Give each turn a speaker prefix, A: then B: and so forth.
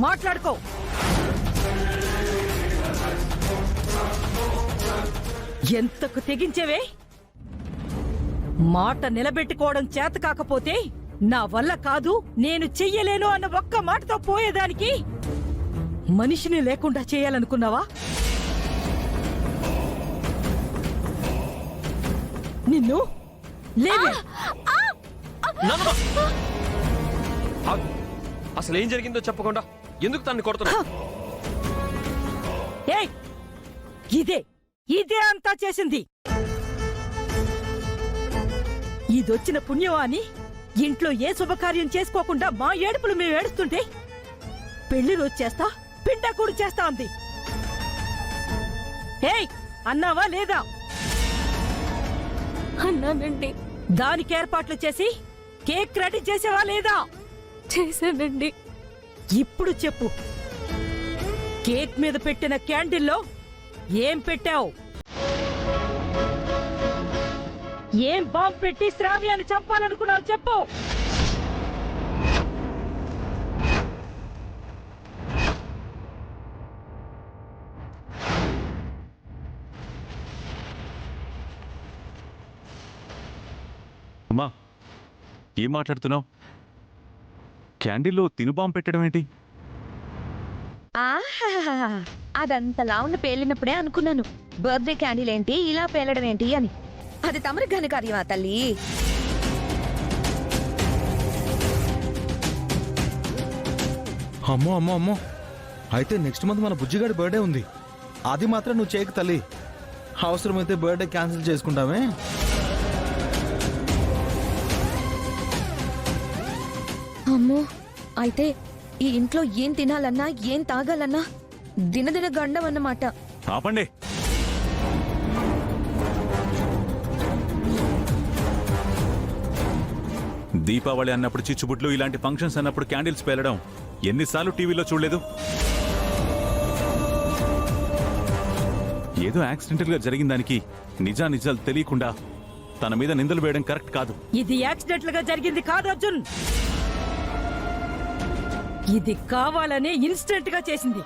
A: మాట్లాడుకో. ఎంతకు తెగించేవే? మాట నిలబెట్టుకోవడం చేత కాకపోతే నా వల్ల కాదు, నేను చెయ్యలేను అన్న ఒక్క మాటతో పోయేదానికి మనిషిని లేకుండా చేయాలనుకున్నావా? నిన్ను లేవే.
B: అసలు ఏం జరిగిందో చెప్పకుండా ఎందుకు తన్ని కొడుతున్నా?
A: ఇదే అంతా చేసింది. ఇదొచ్చిన పుణ్యమా అని ఇంట్లో ఏ శుభకార్యం చేసుకోకుండా మా ఏడుపులు మేము ఏడుస్తుంటే పెళ్లి రోజు చేస్తా, పిండాకుడు చేస్తా అంది. అన్నావా లేదా?
C: అన్నానండి.
A: దానికి ఏర్పాట్లు చేసి కేక్ రెడీ చేసేవా లేదా?
C: చేశానండి.
A: ఇప్పుడు చెప్పు, కేక్ మీద పెట్టిన క్యాండిల్లో ఏం పెట్టావు? ఏం బాంబు పెట్టి శ్రావ్యాన్ని చంపాలనుకున్నావు చెప్పు.
D: అమ్మా, ఏం మాట్లాడుతున్నావు? క్యాండిల్లో తినుబాంబు పెట్టడం ఏంటి?
C: అదంతలా ఉన్న పేలినప్పుడే అనుకున్నాను, బర్త్డే క్యాండిల్ ఏంటి ఇలా పేలడం ఏంటి అని. అది తమరి ఘనకార్యమా తల్లి?
E: అమ్మో అమ్మో అమ్మో, అయితే నెక్స్ట్ మంత్ మన బుజ్జిగాడి బర్త్డే ఉంది. అది మాత్రం నువ్వు చేయకు తల్లి. అవసరమైతే బర్త్డే క్యాన్సిల్ చేసుకుంటామే.
C: అమ్మో, అయితే ఈ ఇంట్లో ఏం తినాలన్నా ఏం తాగాలన్నా దినదిన గండం అన్నమాట.
D: ఆపండి. దీపావళి అన్నప్పుడు చిచ్చుబుట్లు, ఇలాంటి ఫంక్షన్స్ అన్నప్పుడు క్యాండిల్స్ పేలడం ఎన్నిసార్లు టీవీలో చూడలేదు? ఏదో యాక్సిడెంటల్ గా జరిగిన దానికి నిజాలు తెలియకుండా తన మీద నిందలు వేయడం కరెక్ట్ కాదు.
A: ఇది యాక్సిడెంటల్ గా జరిగింది కాదు అర్జున్, ఇది కావాలనే ఇన్స్టెంట్ గా చేసింది.